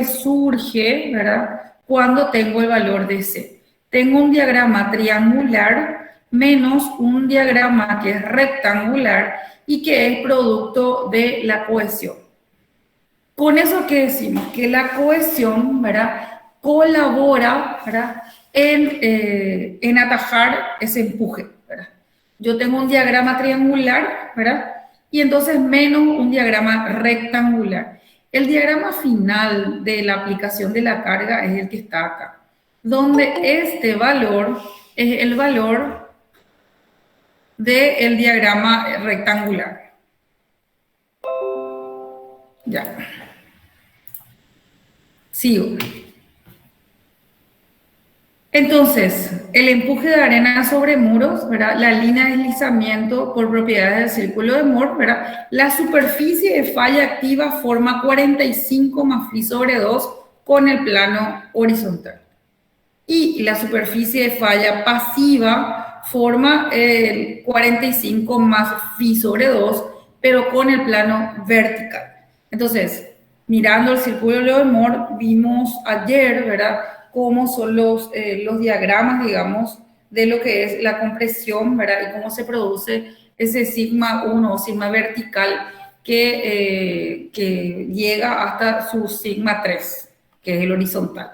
surge, ¿verdad?, cuando tengo el valor de C. Tengo un diagrama triangular menos un diagrama que es rectangular y que es producto de la cohesión. Con eso, ¿qué decimos? Que la cohesión, ¿verdad?, colabora, ¿verdad?, en atajar ese empuje, ¿verdad? Yo tengo un diagrama triangular, ¿verdad?, y entonces menos un diagrama rectangular. El diagrama final de la aplicación de la carga es el que está acá, donde este valor es el valor del diagrama rectangular. Ya. Sigo. Entonces, el empuje de arena sobre muros, ¿verdad?, la línea de deslizamiento por propiedades del círculo de Moore, ¿verdad?, la superficie de falla activa forma 45 más phi sobre 2 con el plano horizontal. Y la superficie de falla pasiva forma 45 más phi sobre 2, pero con el plano vertical. Entonces, mirando el círculo de Moore, vimos ayer, ¿verdad?, cómo son los diagramas, digamos, de lo que es la compresión, ¿verdad?, y cómo se produce ese sigma 1 o sigma vertical que llega hasta su sigma 3, que es el horizontal.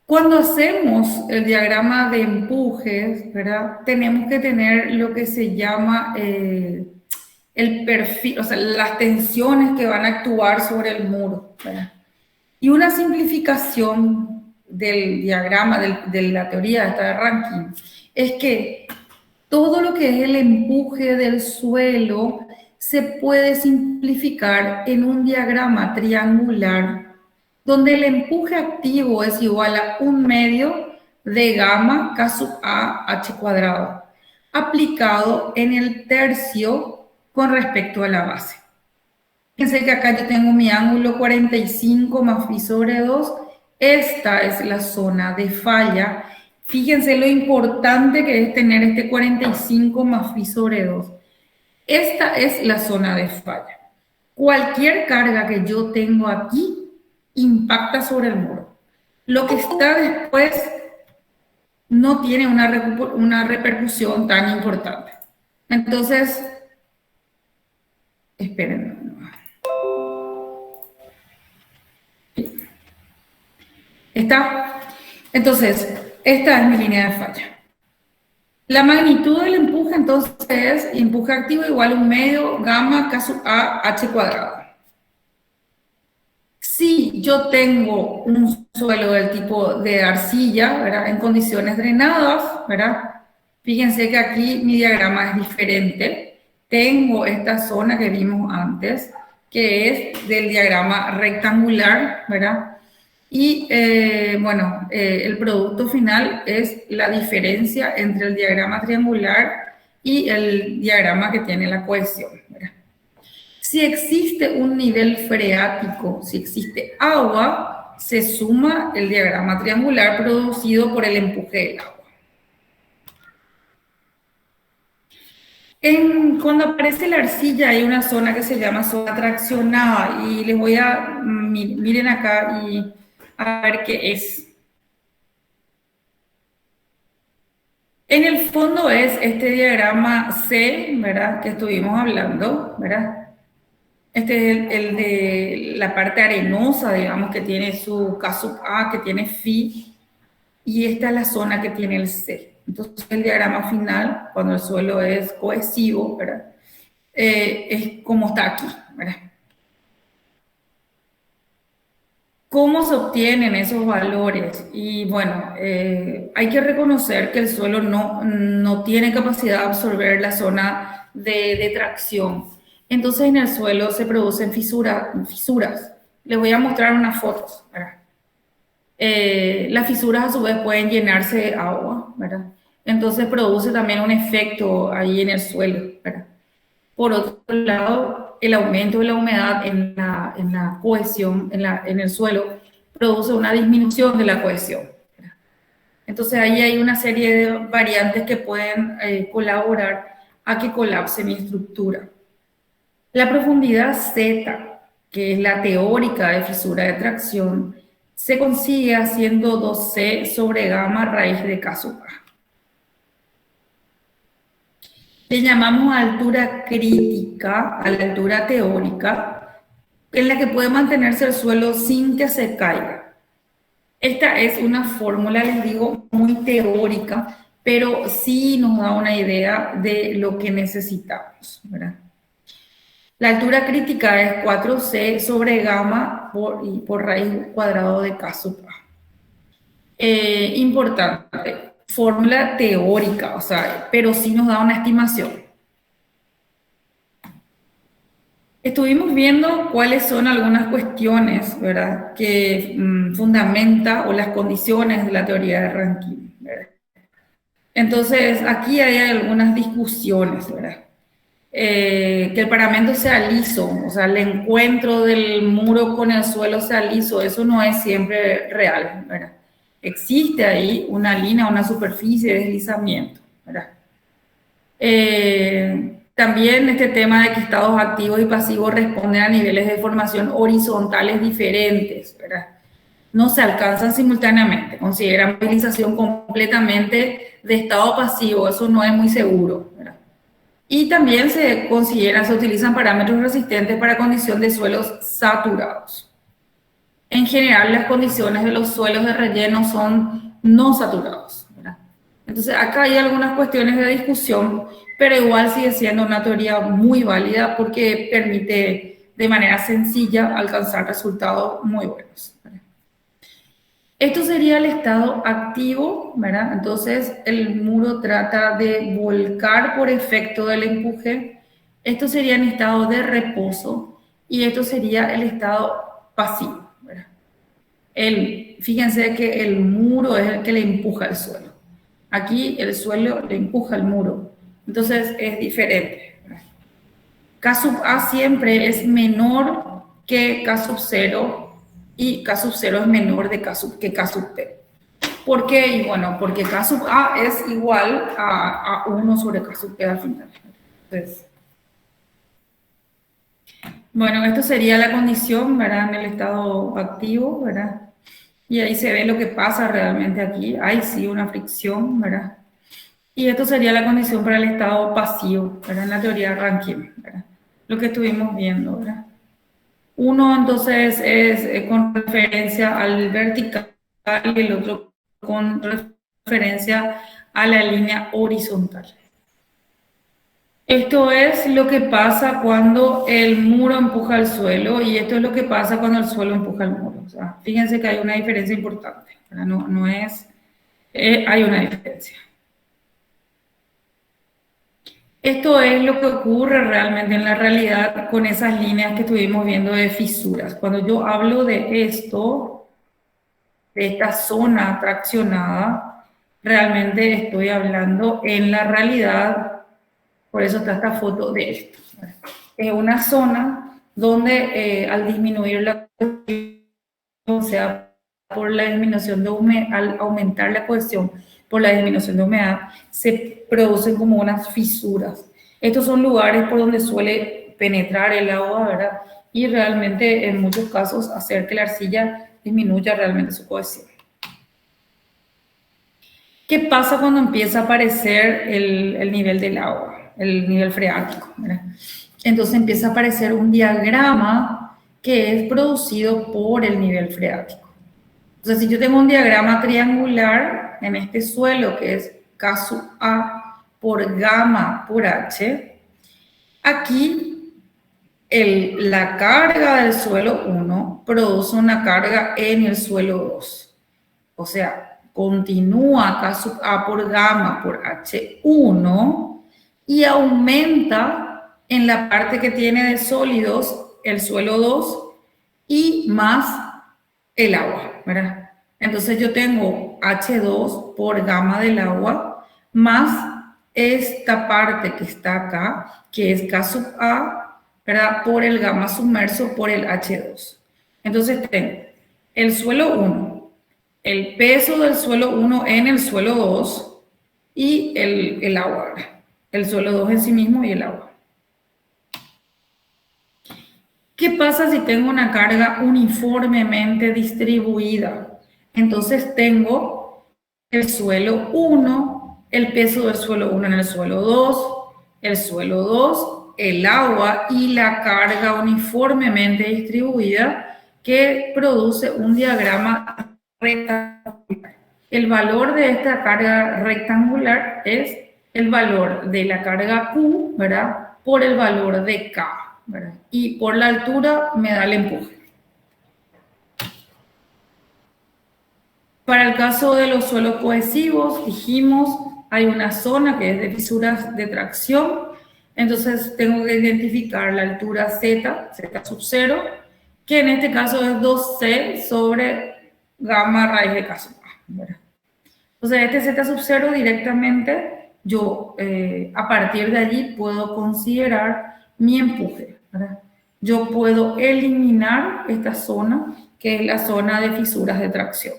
Cuando hacemos el diagrama de empujes, ¿verdad?, tenemos que tener lo que se llama el perfil, o sea, las tensiones que van a actuar sobre el muro, ¿verdad? Y una simplificación del diagrama, de la teoría esta de Rankine, es que todo lo que es el empuje del suelo se puede simplificar en un diagrama triangular donde el empuje activo es igual a 1/2 de gamma K sub A H cuadrado, aplicado en el tercio con respecto a la base. Fíjense que acá yo tengo mi ángulo 45 más phi sobre 2. Esta es la zona de falla. Fíjense lo importante que es tener este 45 más phi sobre 2. Esta es la zona de falla. Cualquier carga que yo tengo aquí impacta sobre el muro. Lo que está después no tiene una repercusión tan importante. Entonces, esperen. ¿Está? Entonces, esta es mi línea de falla. La magnitud del empuje, entonces, es empuje activo igual a 1/2 gamma K sub A H cuadrado. Si yo tengo un suelo del tipo de arcilla, ¿verdad?, en condiciones drenadas, ¿verdad?, fíjense que aquí mi diagrama es diferente. Tengo esta zona que vimos antes, que es del diagrama rectangular, ¿verdad? Y bueno, el producto final es la diferencia entre el diagrama triangular y el diagrama que tiene la cohesión, ¿verdad? Si existe un nivel freático, si existe agua, se suma el diagrama triangular producido por el empuje del agua. Cuando aparece la arcilla hay una zona que se llama zona traccionada y les voy a, miren acá y a ver qué es. En el fondo es este diagrama C, ¿verdad?, que estuvimos hablando, ¿verdad? Este es el de la parte arenosa, digamos, que tiene su K sub A, que tiene phi, y esta es la zona que tiene el C. Entonces, el diagrama final, cuando el suelo es cohesivo, ¿verdad?, es como está aquí, ¿verdad? ¿Cómo se obtienen esos valores? Y bueno, hay que reconocer que el suelo no tiene capacidad de absorber la zona de tracción. Entonces en el suelo se producen fisuras. Les voy a mostrar unas fotos, ¿verdad? Las fisuras a su vez pueden llenarse de agua, ¿verdad? Entonces produce también un efecto ahí en el suelo, ¿verdad? Por otro lado, el aumento de la humedad en la cohesión, en el suelo, produce una disminución de la cohesión. Entonces ahí hay una serie de variantes que pueden colaborar a que colapse mi estructura. La profundidad Z, que es la teórica de fisura de tracción, se consigue haciendo 2C sobre gamma raíz de K sub A. Le llamamos altura crítica a la altura teórica, en la que puede mantenerse el suelo sin que se caiga. Esta es una fórmula, les digo, muy teórica, pero sí nos da una idea de lo que necesitamos, ¿verdad? La altura crítica es 4C sobre gamma por raíz cuadrado de K sub A. Importante, fórmula teórica, o sea, pero sí nos da una estimación. Estuvimos viendo cuáles son algunas cuestiones, ¿verdad?, que fundamenta o las condiciones de la teoría de Rankine, ¿verdad? Entonces, aquí hay algunas discusiones, ¿verdad? Que el paramento sea liso, o sea, el encuentro del muro con el suelo sea liso, eso no es siempre real, ¿verdad? Existe ahí una línea, una superficie de deslizamiento, ¿verdad? También este tema de que estados activos y pasivos responden a niveles de formación horizontales diferentes, ¿verdad? No se alcanzan simultáneamente, consideran movilización completamente de estado pasivo, eso no es muy seguro, ¿verdad? Y también se utilizan parámetros resistentes para condición de suelos saturados. En general, las condiciones de los suelos de relleno son no saturados, ¿verdad? Entonces, acá hay algunas cuestiones de discusión, pero igual sigue siendo una teoría muy válida porque permite de manera sencilla alcanzar resultados muy buenos, ¿verdad? Esto sería el estado activo, ¿verdad? Entonces, el muro trata de volcar por efecto del empuje. Esto sería en estado de reposo y esto sería el estado pasivo, ¿verdad? Fíjense que el muro es el que le empuja al suelo. Aquí el suelo le empuja al muro. Entonces, es diferente, ¿verdad? K sub A siempre es menor que K sub 0 y K sub 0 es menor que K sub T. ¿Por qué? Y bueno, porque K sub A es igual a 1 sobre K sub P al final. Entonces, bueno, esto sería la condición, ¿verdad? En el estado activo, ¿verdad? Y ahí se ve lo que pasa realmente aquí. Hay sí una fricción, ¿verdad? Y esto sería la condición para el estado pasivo, ¿verdad? En la teoría de Rankine, ¿verdad? Lo que estuvimos viendo, ¿verdad? Uno entonces es con referencia al vertical y el otro con referencia a la línea horizontal. Esto es lo que pasa cuando el muro empuja al suelo y esto es lo que pasa cuando el suelo empuja al muro. O sea, fíjense que hay una diferencia importante, ¿verdad? No es, hay una diferencia. Esto es lo que ocurre realmente en la realidad con esas líneas que estuvimos viendo de fisuras. Cuando yo hablo de esto, de esta zona traccionada, realmente estoy hablando en la realidad, por eso está esta foto de esto. Es una zona donde al disminuir la cohesión, o sea, por la disminución de humedad, al aumentar la cohesión por la disminución de humedad, se producen como unas fisuras. Estos son lugares por donde suele penetrar el agua, ¿verdad? Y realmente en muchos casos hacer que la arcilla disminuya realmente su cohesión. ¿Qué pasa cuando empieza a aparecer el nivel del agua, el nivel freático, ¿verdad? Entonces empieza a aparecer un diagrama que es producido por el nivel freático. Entonces, si yo tengo un diagrama triangular en este suelo que es K sub A por gamma por H, aquí la carga del suelo 1 produce una carga en el suelo 2. O sea, continúa K sub A por gamma por H1 y aumenta en la parte que tiene de sólidos el suelo 2 y más el agua, ¿verdad? Entonces yo tengo H2 por gamma del agua más esta parte que está acá, que es K sub A, ¿verdad? Por el gamma sumerso por el H2. Entonces tengo el suelo 1, el peso del suelo 1 en el suelo 2 y el agua, ¿verdad? El suelo 2 en sí mismo y el agua. ¿Qué pasa si tengo una carga uniformemente distribuida? Entonces tengo el suelo 1, el peso del suelo 1 en el suelo 2, el suelo 2, el agua y la carga uniformemente distribuida que produce un diagrama rectangular. El valor de esta carga rectangular es el valor de la carga Q, ¿verdad? Por el valor de K, ¿verdad? Y por la altura me da el empuje. Para el caso de los suelos cohesivos, dijimos, hay una zona que es de fisuras de tracción, entonces tengo que identificar la altura Z, Z sub 0, que en este caso es 2C sobre gamma raíz de K sub A, ¿verdad? Entonces, este Z sub 0 directamente, yo a partir de allí puedo considerar mi empuje, ¿verdad? Yo puedo eliminar esta zona, que es la zona de fisuras de tracción.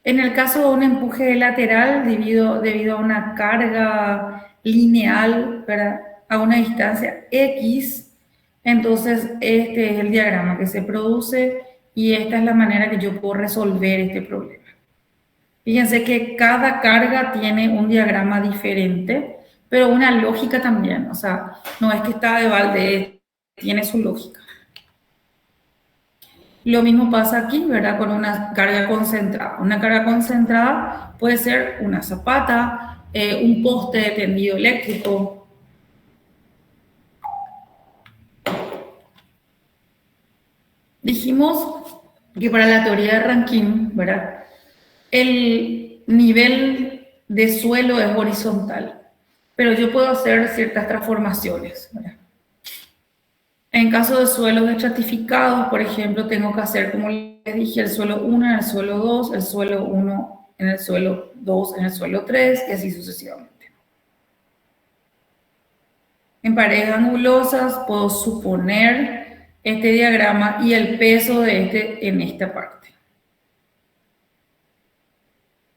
En el caso de un empuje lateral, debido a una carga lineal, ¿verdad? A una distancia X, entonces este es el diagrama que se produce y esta es la manera que yo puedo resolver este problema. Fíjense que cada carga tiene un diagrama diferente, pero una lógica también. O sea, no es que está de balde, tiene su lógica. Lo mismo pasa aquí, ¿verdad? Con una carga concentrada. Una carga concentrada puede ser una zapata, un poste de tendido eléctrico. Dijimos que para la teoría de Rankine, ¿verdad? El nivel de suelo es horizontal, pero yo puedo hacer ciertas transformaciones, ¿verdad? En caso de suelos estratificados, por ejemplo, tengo que hacer, como les dije, el suelo 1 en el suelo 2, el suelo 1 en el suelo 2 en el suelo 3 y así sucesivamente. En paredes angulosas puedo suponer este diagrama y el peso de este en esta parte.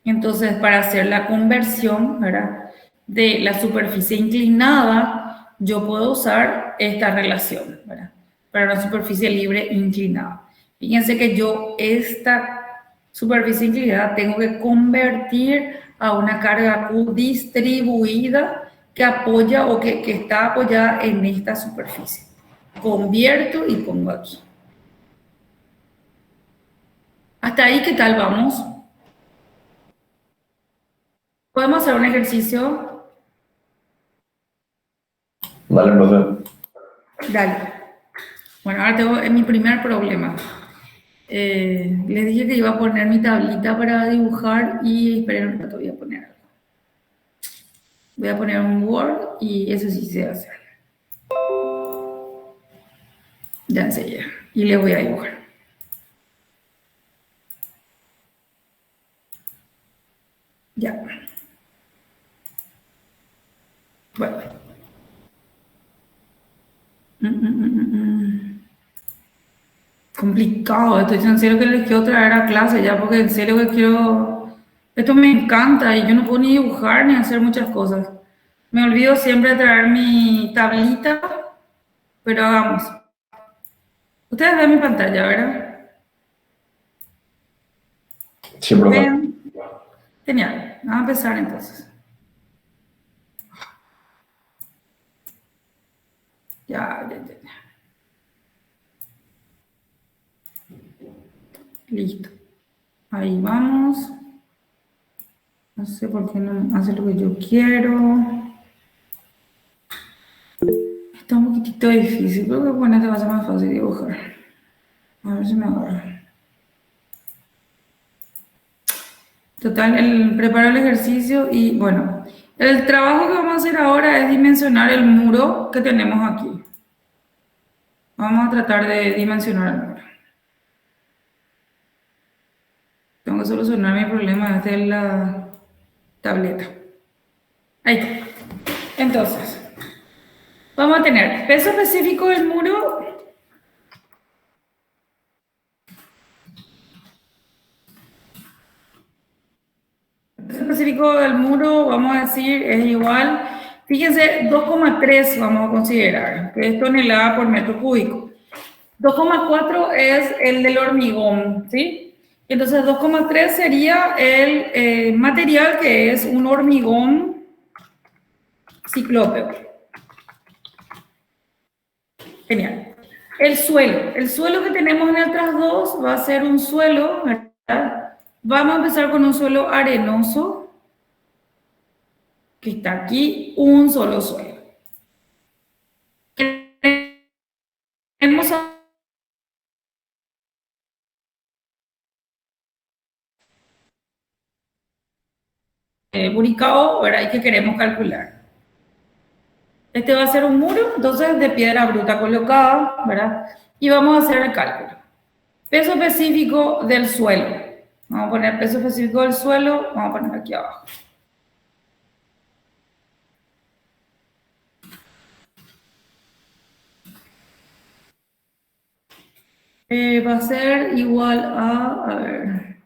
Entonces, para hacer la conversión, ¿verdad?, de la superficie inclinada, yo puedo usar esta relación, ¿verdad?, para una superficie libre inclinada. Fíjense que yo esta superficie inclinada tengo que convertir a una carga Q distribuida que apoya o que está apoyada en esta superficie. Convierto y pongo aquí. Hasta ahí, ¿qué tal vamos? Podemos hacer un ejercicio. Dale, profe. Dale. Bueno, ahora tengo mi primer problema. Les dije que iba a poner mi tablita para dibujar y esperen un rato, voy a poner algo. Voy a poner un Word y eso sí se hace. Ya enseguida. Y les voy a dibujar. Ya. Bueno. Complicado. Esto en serio que les quiero traer a clase ya porque en serio que quiero... Esto me encanta y yo no puedo ni dibujar ni hacer muchas cosas. Me olvido siempre de traer mi tablita, pero hagamos. Ustedes ven mi pantalla, ¿verdad? Sí, profe. Ven. Genial. Vamos a empezar entonces. Ya. Listo. Ahí vamos. No sé por qué no hace lo que yo quiero. Está un poquitito difícil. Creo que con este va a ser más fácil dibujar. A ver si me agarra. Total, preparo el ejercicio y bueno, el trabajo que vamos a hacer ahora es dimensionar el muro que tenemos aquí. Vamos a tratar de dimensionar el muro. Tengo que solucionar mi problema desde la tableta. Ahí está. Entonces, vamos a tener peso específico del muro. El peso específico del muro, vamos a decir, es igual Fíjense, 2,3 vamos a considerar, que es tonelada por metro cúbico. 2,4 es el del hormigón, ¿sí? Entonces 2,3 sería el material que es un hormigón ciclópeo. Genial. El suelo que tenemos en el tras 2 va a ser un suelo, ¿verdad? Vamos a empezar con un suelo arenoso, que está aquí, un solo suelo. Queremos Buricao, ¿verdad? Y que queremos calcular. Este va a ser un muro, entonces, de piedra bruta colocada, ¿verdad? Y vamos a hacer el cálculo. Peso específico del suelo. Vamos a poner peso específico del suelo, vamos a poner aquí abajo. Va a ser igual a ver,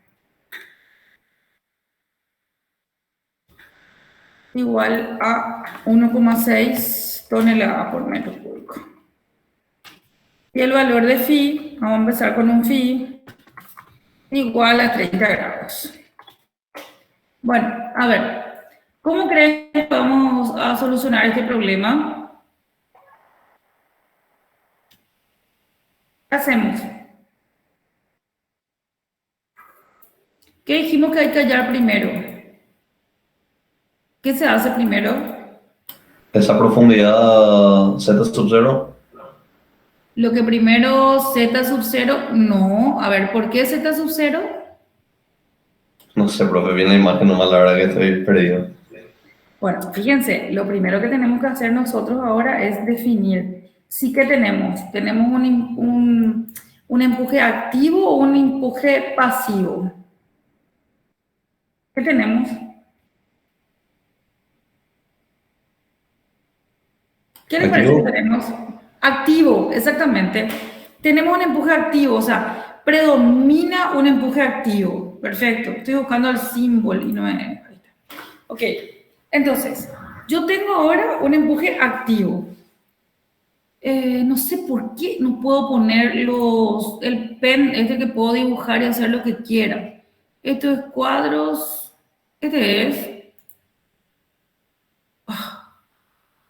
igual a 1,6 toneladas por metro cúbico. Y el valor de phi, vamos a empezar con un phi, igual a 30 grados. Bueno, a ver, ¿cómo creen que vamos a solucionar este problema? ¿Qué hacemos? ¿Qué dijimos que hay que hallar primero? ¿Qué se hace primero? Esa profundidad Z sub 0, Lo que primero z sub 0, no. A ver, ¿por qué z sub 0? no sé, profe, viene la imagen nomás, la verdad que estoy perdido. Bueno, fíjense, lo primero que tenemos que hacer nosotros ahora es definir. Sí que tenemos. Tenemos un empuje activo o un empuje pasivo. ¿Qué tenemos? ¿Qué les parece que tenemos? Activo, exactamente. Tenemos un empuje activo, o sea, predomina un empuje activo. Perfecto. Estoy buscando el símbolo y no me... Ahí está. Ok. Entonces, yo tengo ahora un empuje activo. No sé por qué no puedo poner el pen este que puedo dibujar y hacer lo que quiera. Esto es cuadros. Este es.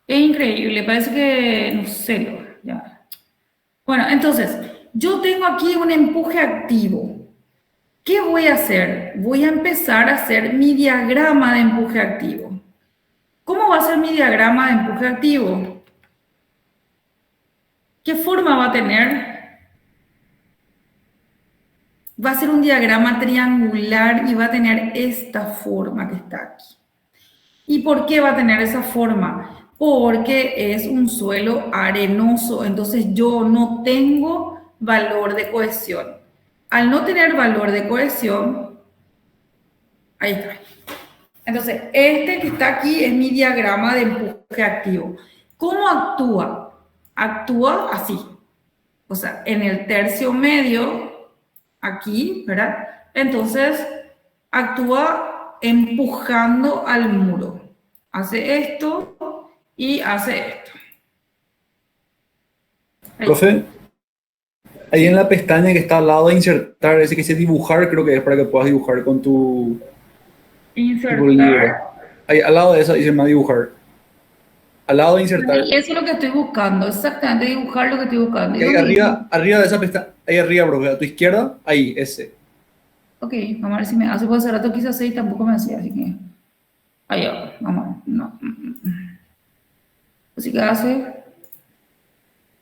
Es increíble, parece que, no sé, ya. Bueno, entonces, yo tengo aquí un empuje activo. ¿Qué voy a hacer? Voy a empezar a hacer mi diagrama de empuje activo. ¿Cómo va a ser mi diagrama de empuje activo? ¿Qué forma va a tener? Va a ser un diagrama triangular y va a tener esta forma que está aquí. ¿Y por qué va a tener esa forma? Porque es un suelo arenoso, entonces yo no tengo valor de cohesión. Al no tener valor de cohesión, ahí está. Entonces, este que está aquí es mi diagrama de empuje activo. ¿Cómo actúa? Actúa así. O sea, en el tercio medio, aquí, ¿verdad? Entonces, actúa empujando al muro. Hace esto y hace esto. Ahí. Profe, ahí en la pestaña que está al lado de insertar, ese que dice dibujar, creo que es para que puedas dibujar con tu libro. Insertar. Ahí al lado de eso dice más dibujar. Al lado de insertar. Y eso es lo que estoy buscando, exactamente, dibujar lo que estoy buscando. Y ahí arriba de esa pestaña, ahí arriba, profe, a tu izquierda, ahí, ese. Ok, vamos a ver si me hace, porque hace rato quise hacer y tampoco me hacía, así que... Ahí va, vamos a ver, no. Así que hace...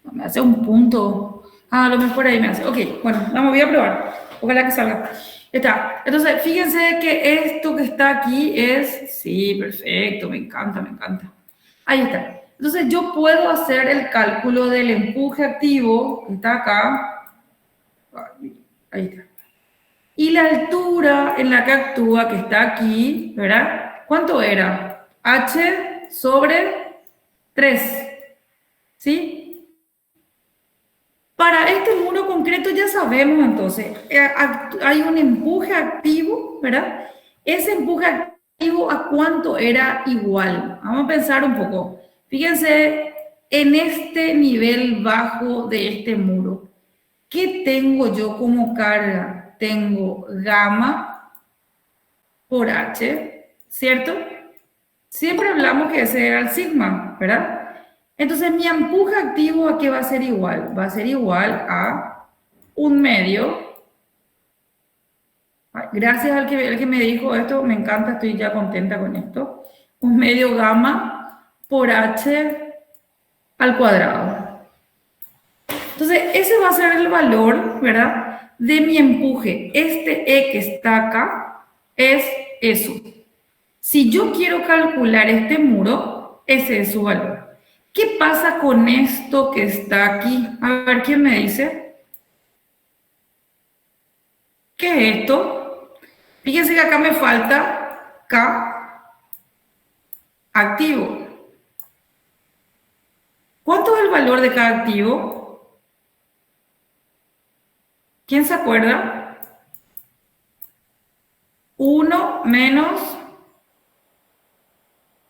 No, me hace un punto. Ah, a lo mejor ahí me hace. Ok, bueno, vamos, voy a probar. Ojalá que salga. Está. Entonces, fíjense que esto que está aquí es... Sí, perfecto, me encanta, me encanta. Ahí está. Entonces, yo puedo hacer el cálculo del empuje activo, que está acá. Ahí está. Y la altura en la que actúa, que está aquí, ¿verdad? ¿Cuánto era? H sobre 3. ¿Sí? Para este muro concreto ya sabemos entonces, hay un empuje activo, ¿verdad? Ese empuje ¿A cuánto era igual? Vamos a pensar un poco. Fíjense en este nivel bajo de este muro. ¿Qué tengo yo como carga? Tengo gamma por H, ¿cierto? Siempre hablamos que ese era el sigma, ¿verdad? Entonces mi empuje activo, ¿a qué va a ser igual? Va a ser igual a un medio. Gracias al que me dijo esto, me encanta, estoy ya contenta con esto. Un medio gamma por H al cuadrado. Entonces, ese va a ser el valor, ¿verdad? De mi empuje. Este E que está acá es eso. Si yo quiero calcular este muro, ese es su valor. ¿Qué pasa con esto que está aquí? A ver, ¿quién me dice? ¿Qué es esto? Fíjense que acá me falta K activo. ¿Cuánto es el valor de cada activo? ¿Quién se acuerda? 1 menos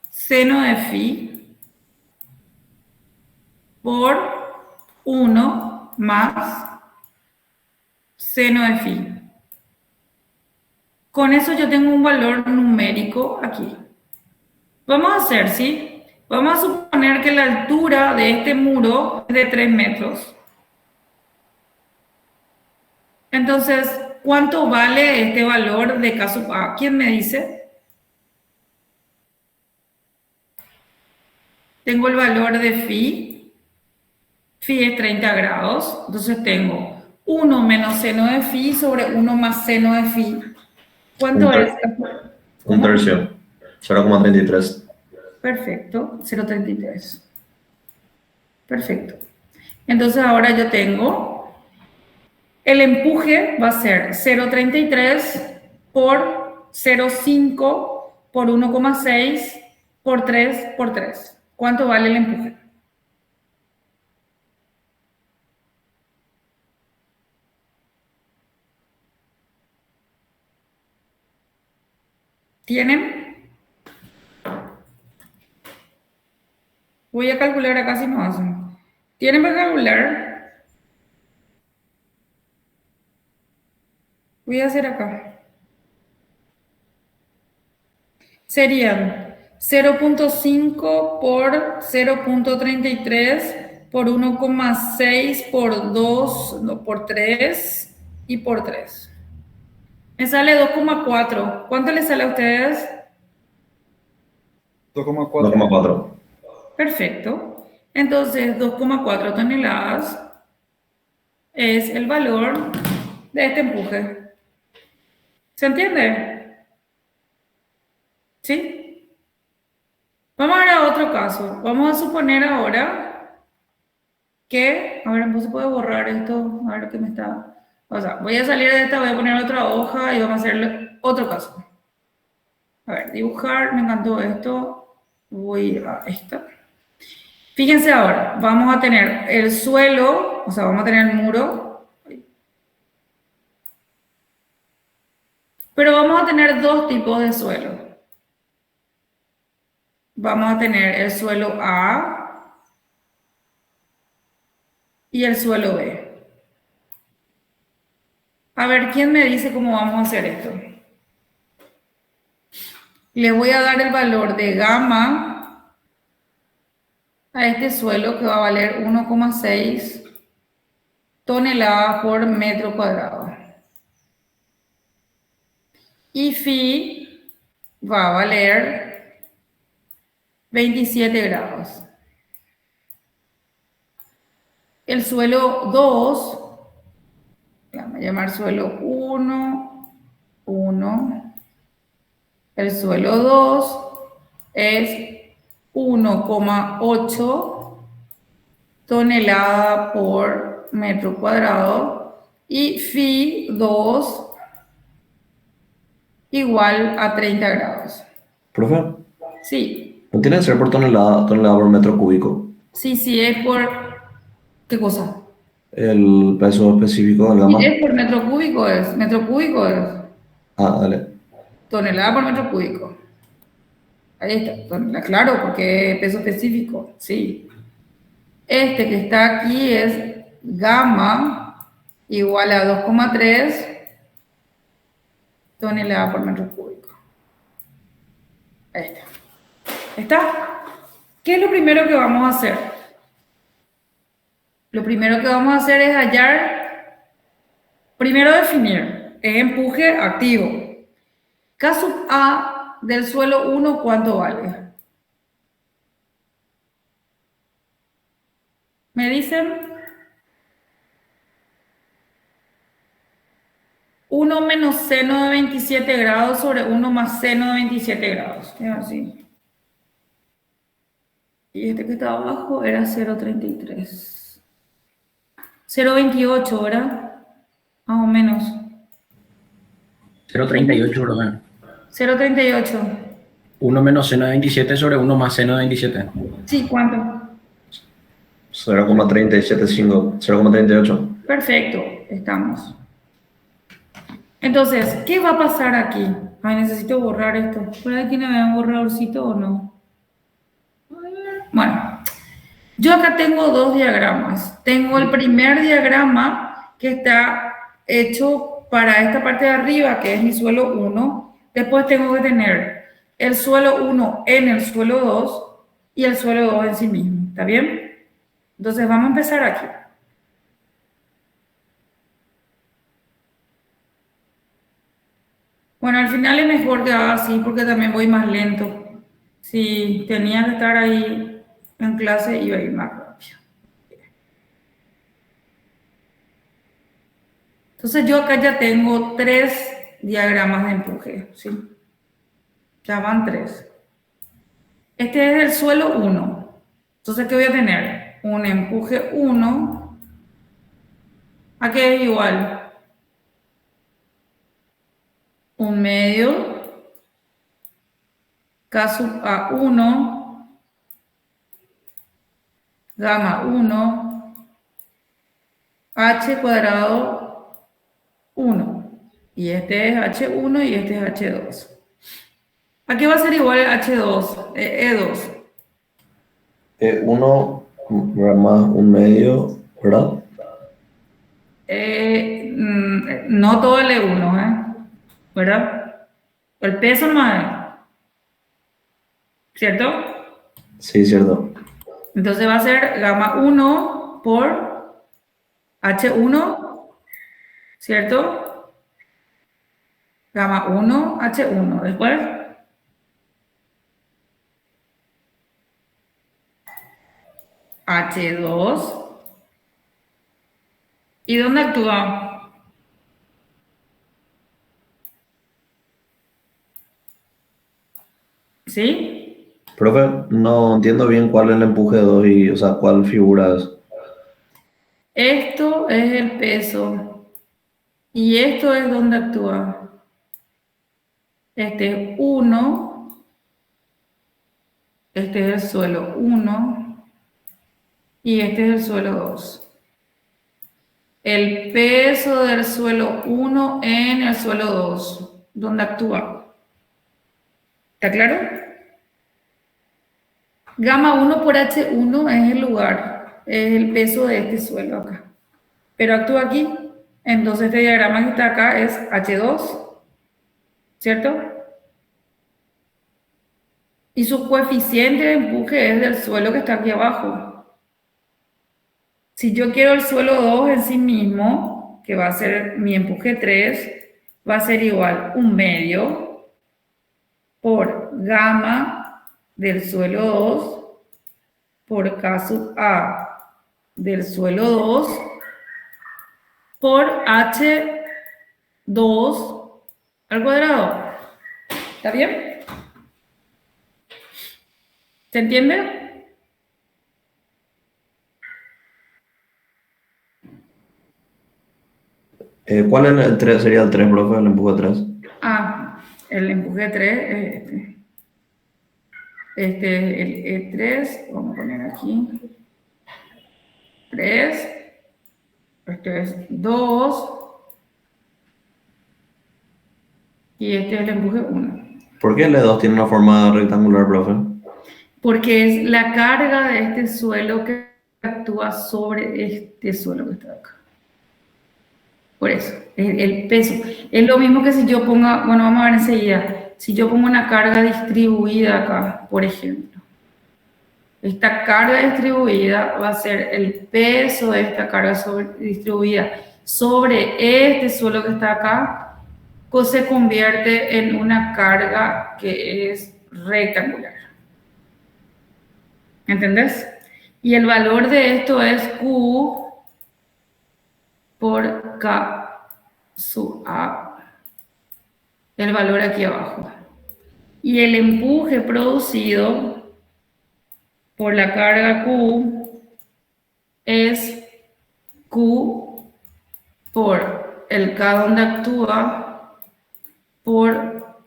seno de phi por 1 más seno de phi. Con eso yo tengo un valor numérico aquí. Vamos a hacer, ¿sí? Vamos a suponer que la altura de este muro es de 3 metros. Entonces, ¿cuánto vale este valor de K sub A? ¿Quién me dice? Tengo el valor de phi. Phi es 30 grados. Entonces tengo 1 menos seno de phi sobre 1 más seno de phi. ¿Cuánto es? Un tercio. 0,33. Perfecto. 0,33. Perfecto. Entonces ahora yo tengo, el empuje va a ser 0,33 por 0,5 por 1,6 por 3 por 3. ¿Cuánto vale el empuje? ¿Tienen? Voy a calcular acá si no hacen. ¿Tienen para calcular? Voy a hacer acá. Serían 0,5 por 0,33 por 1,6 por 2, no, por 3 y por 3. Me sale 2,4. ¿Cuánto les sale a ustedes? 2,4. 2,4. Perfecto. Entonces, 2,4 toneladas es el valor de este empuje. ¿Se entiende? ¿Sí? Vamos a ver a otro caso. Vamos a suponer ahora que, a ver, no se puede borrar esto, a ver qué me está... O sea, voy a salir de esta, voy a poner otra hoja y vamos a hacer otro caso. A ver, dibujar, me encantó esto. Voy a esta. Fíjense ahora, vamos a tener el suelo, o sea, vamos a tener el muro. Pero vamos a tener dos tipos de suelo. Vamos a tener el suelo A y el suelo B. A ver, ¿quién me dice cómo vamos a hacer esto? Le voy a dar el valor de gamma a este suelo que va a valer 1,6 toneladas por metro cuadrado. Y phi va a valer 27 grados. El suelo 2, vamos a llamar suelo 1, 1. El suelo 2 es 1,8 tonelada por metro cuadrado y phi 2 igual a 30 grados. Profe, Sí, ¿no tiene que ser por tonelada por metro cúbico? sí, es por... ¿Qué cosa? El peso específico del Sí, gamma. es por metro cúbico es. Metro cúbico es. Ah, dale. Tonelada por metro cúbico. Ahí está, claro, porque es peso específico, sí. Este que está aquí es gamma igual a 2,3 toneladas por metro cúbico. Ahí está. ¿Está? ¿Qué es lo primero que vamos a hacer? Lo primero que vamos a hacer es hallar, primero definir, es empuje activo. K sub A del suelo 1, ¿cuánto vale? ¿Me dicen? 1 menos seno de 27 grados sobre 1 más seno de 27 grados. Es así. Y este que está abajo era 0,33. 0,28, ¿verdad? Más o menos. 0,38, ¿verdad? 0,38. 1 menos seno de 27 sobre 1 más seno de 27. Sí, ¿cuánto? 0,375, 0,38. Perfecto, estamos. Entonces, ¿qué va a pasar aquí? Ay, necesito borrar esto. ¿Por ahí tiene un borradorcito o no? Bueno, yo acá tengo dos diagramas. Tengo el primer diagrama que está hecho para esta parte de arriba, que es mi suelo 1. Después tengo que tener el suelo 1 en el suelo 2 y el suelo 2 en sí mismo. ¿Está bien? Entonces vamos a empezar aquí. Bueno, al final es mejor que haga así porque también voy más lento. Si tenía que estar ahí en clase, iba a ir más rápido. Entonces yo acá ya tengo 3 diagramas de empuje, ¿sí? Ya van 3. Este es el suelo 1. Entonces, ¿qué voy a tener? Un empuje 1. ¿A qué es igual? Un medio. K sub A1. Gamma 1. H cuadrado 1. Y este es H1 y este es H2. ¿A qué va a ser igual H2? E2. Uno más un medio, ¿verdad? No todo el E1, ¿verdad? El peso no es, ¿cierto? Sí, cierto. Entonces va a ser gamma 1 por H1, ¿cierto? Gamma 1, H1. Después, H2. ¿Y dónde actúa? ¿Sí? Profe, no entiendo bien cuál es el empuje 2 y, o sea, cuál figura es. Esto es el peso. Y esto es donde actúa. Este es 1. Este es el suelo 1. Y este es el suelo 2. El peso del suelo 1 en el suelo 2. ¿Dónde actúa? ¿Está claro? Gamma 1 por H1 es el lugar, es el peso de este suelo acá. Pero actúa aquí. Entonces este diagrama que está acá es H2, ¿cierto? Y su coeficiente de empuje es del suelo que está aquí abajo. Si yo quiero el suelo 2 en sí mismo, que va a ser mi empuje 3, va a ser igual un medio por gamma del suelo 2 por K sub A del suelo 2 por H2 al cuadrado. ¿Está bien? ¿Se entiende? ¿Cuál es el 3? Sería el 3, profe, el empuje 3. Ah, el empuje 3 es este. Este es el E3. Vamos a poner aquí. 3. Este es 2. Y este es el empuje 1. ¿Por qué el E2 tiene una forma rectangular, profe? Porque es la carga de este suelo que actúa sobre este suelo que está acá. Por eso, el peso. Es lo mismo que si yo ponga, bueno, vamos a ver enseguida, si yo pongo una carga distribuida acá, por ejemplo. Esta carga distribuida va a ser el peso de esta carga distribuida sobre este suelo que está acá, que se convierte en una carga que es rectangular. ¿Entendés? Y el valor de esto es Q por K sub A, el valor aquí abajo. Y el empuje producido por la carga Q es Q por el K donde actúa por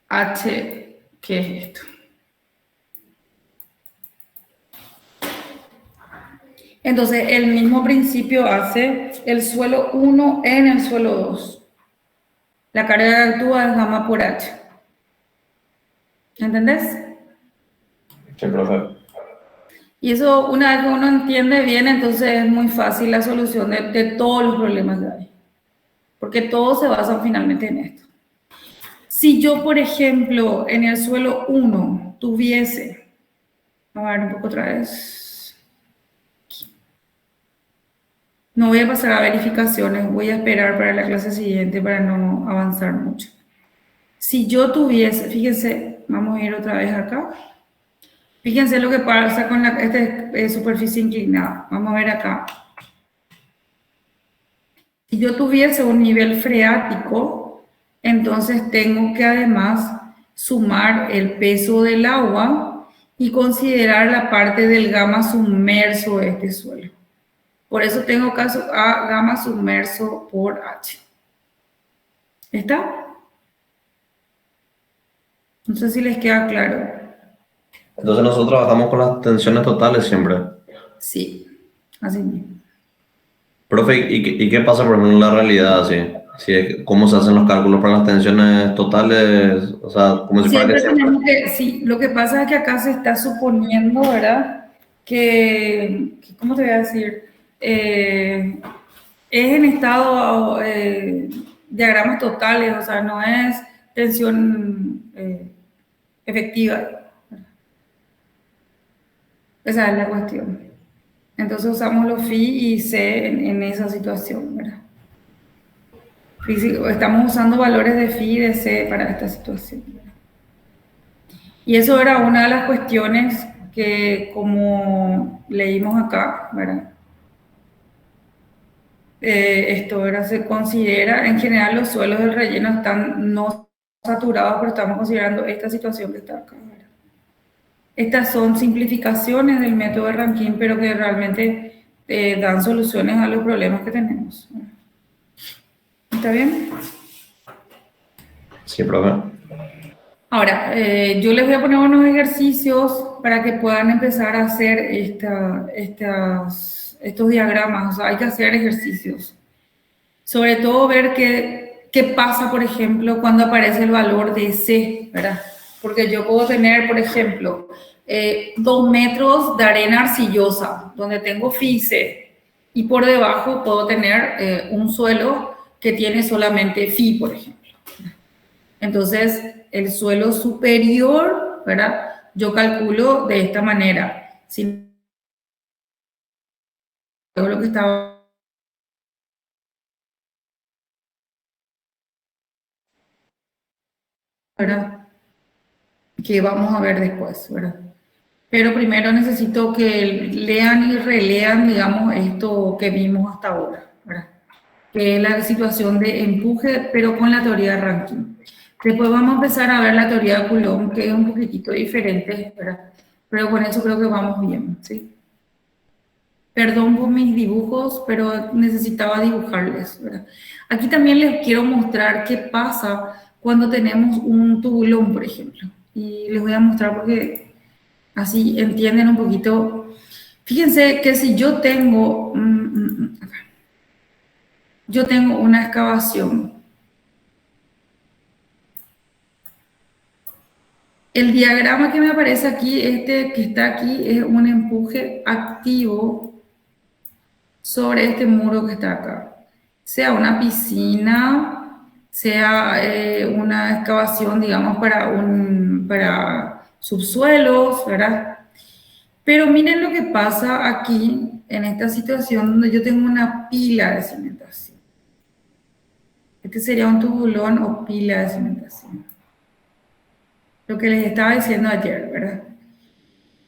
H, que es esto. Entonces, el mismo principio hace el suelo 1 en el suelo 2. La carga que actúa es gamma por H. ¿Entendés? Sí, profe. Y eso, una vez que uno entiende bien, entonces es muy fácil la solución de todos los problemas que hay. Porque todos se basan finalmente en esto. Si yo, por ejemplo, en el suelo 1 tuviese, vamos a ver un poco otra vez. No voy a pasar a verificaciones, voy a esperar para la clase siguiente para no avanzar mucho. Si yo tuviese, fíjense, vamos a ir otra vez acá. Fíjense lo que pasa con esta superficie inclinada. Vamos a ver acá. Si yo tuviese un nivel freático, entonces tengo que además sumar el peso del agua y considerar la parte del gamma submerso de este suelo. Por eso tengo caso A gamma submerso por H. ¿Está? No sé si les queda claro. Entonces nosotros trabajamos con las tensiones totales siempre. Sí, así mismo. Profe, ¿y qué pasa, por ejemplo, en la realidad? ¿Cómo se hacen los cálculos para las tensiones totales? O sea, como si fuera que Siempre siempre. tenemos que, sí, lo que pasa es que acá se está suponiendo, ¿verdad? ¿Cómo te voy a decir? Es en estado, diagramas totales, o sea, no es tensión efectiva. Esa es la cuestión. Entonces usamos los phi y c en esa situación, ¿verdad? Estamos usando valores de phi y de c para esta situación, ¿verdad? Y eso era una de las cuestiones que, como leímos acá, ¿verdad? Esto era, se considera, en general los suelos del relleno están no saturados, pero estamos considerando esta situación que está acá, ¿verdad? Estas son simplificaciones del método de Rankine, pero que realmente dan soluciones a los problemas que tenemos. ¿Está bien? Sí, profe. Ahora, yo les voy a poner unos ejercicios para que puedan empezar a hacer estos diagramas. O sea, hay que hacer ejercicios. Sobre todo ver qué pasa, por ejemplo, cuando aparece el valor de C, ¿verdad? Porque yo puedo tener, por ejemplo, 2 metros de arena arcillosa, donde tengo phi C, y por debajo puedo tener un suelo que tiene solamente phi, por ejemplo. Entonces, el suelo superior, ¿verdad? Yo calculo de esta manera. Si lo que estaba, ¿verdad? Que vamos a ver después, ¿verdad? Pero primero necesito que lean y relean, digamos, esto que vimos hasta ahora, ¿verdad? Que es la situación de empuje, pero con la teoría de Rankine. Después vamos a empezar a ver la teoría de Coulomb, que es un poquitito diferente, ¿verdad? Pero con eso creo que vamos bien, ¿sí? Perdón por mis dibujos, pero necesitaba dibujarles, ¿verdad? Aquí también les quiero mostrar qué pasa cuando tenemos un tubulón, por ejemplo. Y les voy a mostrar porque así entienden un poquito. Fíjense que si yo tengo, yo tengo una excavación El diagrama que me aparece aquí, este que está aquí, es un empuje activo sobre este muro que está acá. Sea una piscina, sea una excavación, digamos, para subsuelos, ¿verdad? Pero miren lo que pasa aquí, en esta situación donde yo tengo una pila de cimentación. Este sería un tubulón o pila de cimentación. Lo que les estaba diciendo ayer, ¿verdad?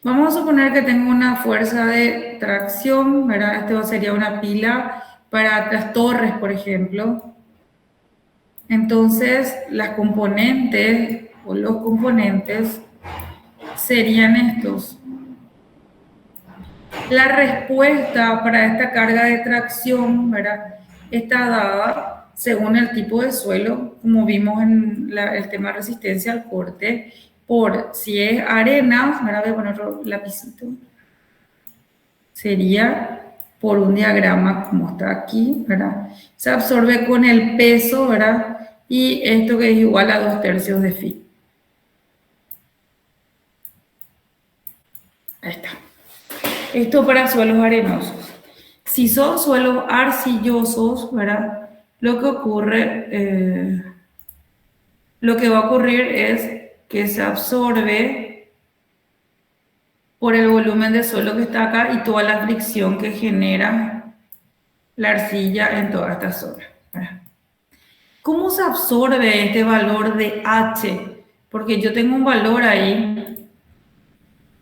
Vamos a suponer que tengo una fuerza de tracción, ¿verdad? Esto sería una pila para las torres, por ejemplo. Entonces, las componentes o los componentes serían estos. La respuesta para esta carga de tracción, ¿verdad? Está dada según el tipo de suelo, como vimos en el tema de resistencia al corte, por si es arena, ¿verdad? Voy a poner otro lapicito. Sería por un diagrama como está aquí, ¿verdad? Se absorbe con el peso, ¿verdad? Y esto que es igual a 2/3 de phi. Ahí está. Esto para suelos arenosos. Si son suelos arcillosos, ¿verdad? Lo que va a ocurrir es que se absorbe por el volumen de suelo que está acá y toda la fricción que genera la arcilla en toda esta zona, ¿verdad? ¿Cómo se absorbe este valor de H? Porque yo tengo un valor ahí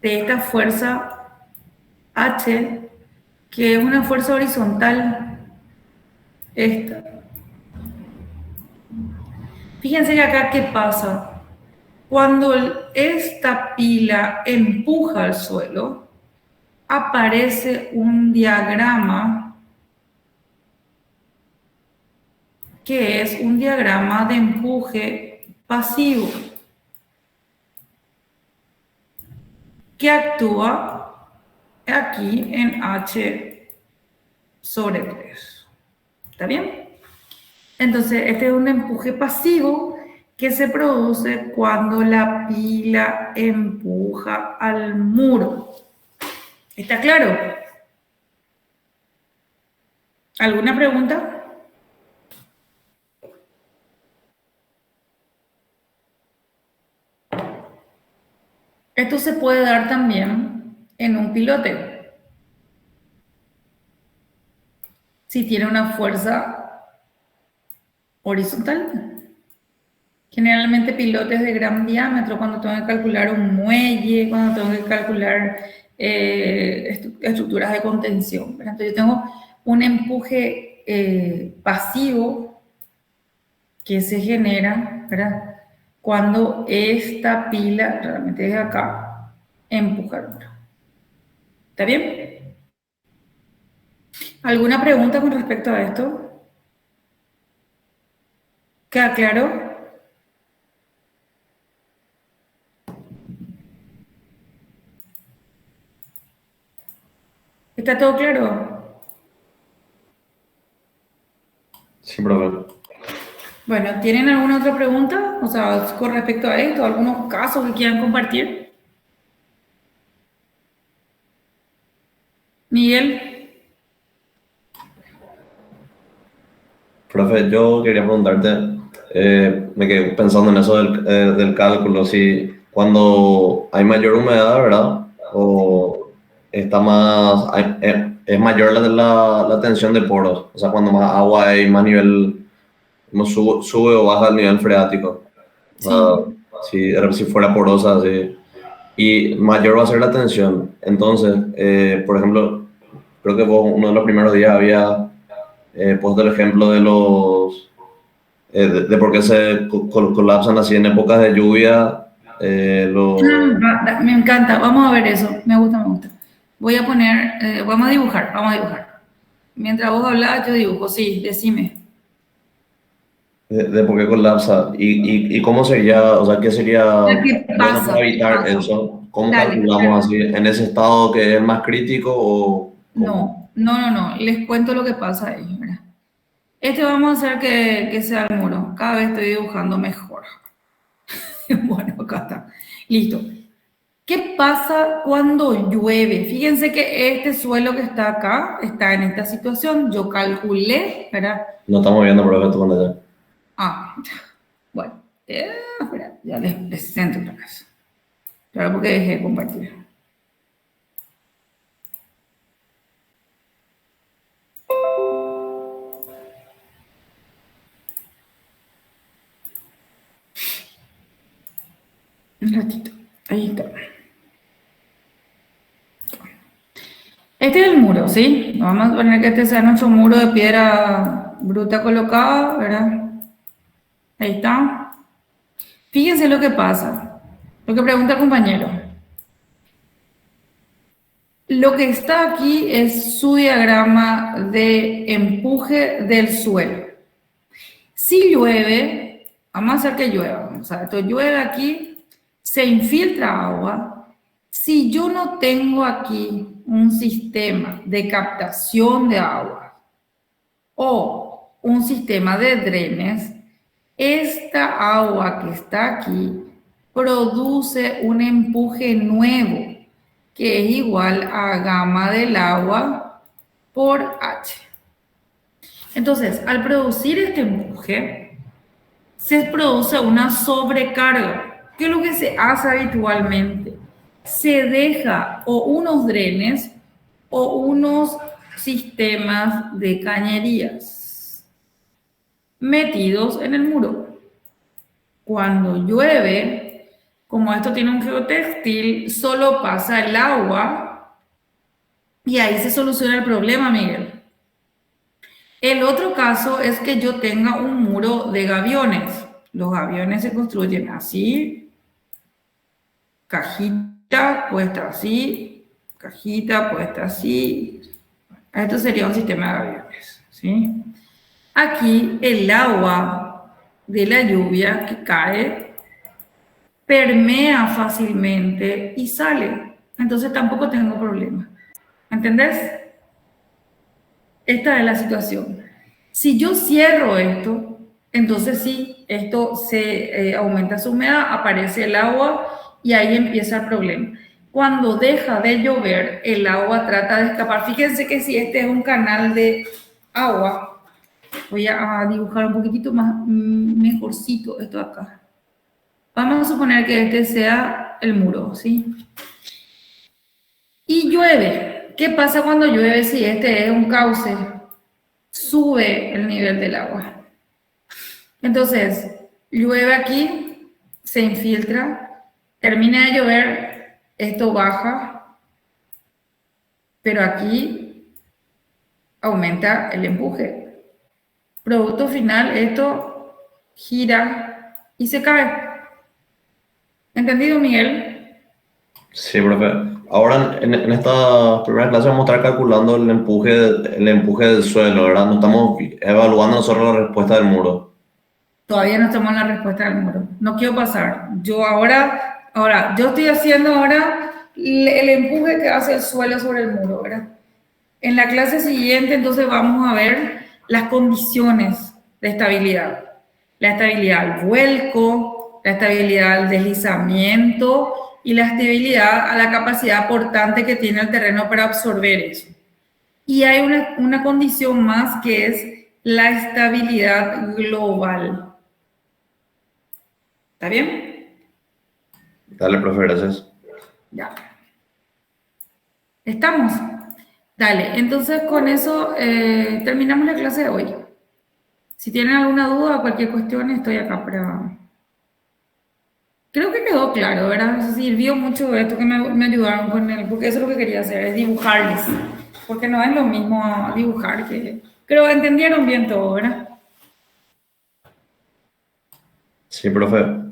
de esta fuerza H, que es una fuerza horizontal. Esta. Fíjense que acá, ¿qué pasa? Cuando esta pila empuja al suelo, aparece un diagrama que es un diagrama de empuje pasivo que actúa aquí en H sobre 3. ¿Está bien? Entonces, este es un empuje pasivo que se produce cuando la pila empuja al muro. ¿Está claro? ¿Alguna pregunta? Esto se puede dar también en un pilote. Si tiene una fuerza horizontal. Generalmente pilotes de gran diámetro, cuando tengo que calcular un muelle, cuando tengo que calcular estructuras de contención. Entonces yo tengo un empuje pasivo que se genera, ¿verdad? Cuando esta pila, realmente desde acá, empuja el muro. ¿Está bien? ¿Alguna pregunta con respecto a esto? ¿Queda claro? ¿Está todo claro? Sí, profe. Bueno, ¿tienen alguna otra pregunta? O sea, con respecto a esto, algunos casos que quieran compartir. Miguel. Profe, yo quería preguntarte, me quedé pensando en eso del cálculo, si cuando hay mayor humedad, ¿verdad? O está más, es mayor la tensión de poros, o sea, cuando más agua hay, más nivel, como sube o baja el nivel freático. Sí. Si fuera porosa, sí. Y mayor va a ser la tensión. Entonces, por ejemplo, creo que vos uno de los primeros días había puesto el ejemplo de los de por qué se colapsan así en épocas de lluvia. Me encanta, vamos a ver eso, me gusta, me gusta. Voy a poner, vamos a dibujar. Mientras vos hablás, yo dibujo, sí, decime. De por qué colapsa y cómo sería, o sea, qué sería ¿Qué bueno pasa? para evitar Pasa. eso. ¿Cómo Dale. calculamos así en ese estado que es más crítico o cómo? No, les cuento lo que pasa ahí, ¿verdad? Este vamos a hacer que sea el muro. Cada vez estoy dibujando mejor. Bueno, acá está. Listo. ¿Qué pasa cuando llueve? Fíjense que este suelo que está acá está en esta situación. Yo calculé, ¿verdad? No estamos viendo, profe, tú con allá. Ah, bueno. Espera, ya les centro otra vez. Claro, porque dejé de compartir. Un ratito. Ahí está. Este es el muro, ¿sí? Vamos a poner que este sea nuestro muro de piedra bruta colocada, ¿verdad? Ahí está. Fíjense lo que pasa. Lo que pregunta el compañero. Lo que está aquí es su diagrama de empuje del suelo. Si llueve, vamos a hacer que llueva. O sea, esto llueve aquí, se infiltra agua. Si yo no tengo aquí un sistema de captación de agua o un sistema de drenes, esta agua que está aquí produce un empuje nuevo que es igual a gamma del agua por H. Entonces, al producir este empuje, se produce una sobrecarga. ¿Qué es lo que se hace habitualmente? Se deja o unos drenes o unos sistemas de cañerías metidos en el muro. Cuando llueve, como esto tiene un geotextil, solo pasa el agua y ahí se soluciona el problema, Miguel. El otro caso es que yo tenga un muro de gaviones. Los gaviones se construyen así, cajita puesta así, cajita puesta así. Esto sería un sistema de gaviones, ¿sí? Aquí el agua de la lluvia que cae permea fácilmente y sale. Entonces tampoco tengo problema. ¿Entendés? Esta es la situación. Si yo cierro esto, entonces sí, esto se aumenta su humedad, aparece el agua y ahí empieza el problema. Cuando deja de llover, el agua trata de escapar. Fíjense que si este es un canal de agua, voy a dibujar un poquitito más mejorcito esto acá. Vamos a suponer que este sea el muro, ¿sí? Y llueve. ¿Qué pasa cuando llueve si este es un cauce? Sube el nivel del agua. Entonces, llueve aquí, se infiltra, termina de llover, esto baja, pero aquí aumenta el empuje. Producto final, esto gira y se cae. ¿Entendido, Miguel? Sí, profe. Ahora, en esta primera clase vamos a estar calculando el empuje del suelo, ¿verdad? No estamos evaluando nosotros la respuesta del muro. Todavía no estamos en la respuesta del muro. No quiero pasar. Yo yo estoy haciendo ahora el empuje que hace el suelo sobre el muro, ¿verdad? En la clase siguiente, entonces, vamos a ver las condiciones de estabilidad. La estabilidad al vuelco, la estabilidad al deslizamiento y la estabilidad a la capacidad portante que tiene el terreno para absorber eso. Y hay una condición más que es la estabilidad global. ¿Está bien? Dale, profe, gracias. Ya. ¿Estamos? Dale, entonces con eso terminamos la clase de hoy. Si tienen alguna duda o cualquier cuestión, estoy acá para... Creo que quedó claro, ¿verdad? Sirvió mucho esto que me ayudaron con él, porque eso es lo que quería hacer, es dibujarles. Porque no es lo mismo dibujar que... Creo que entendieron bien todo, ¿verdad? Sí, profe.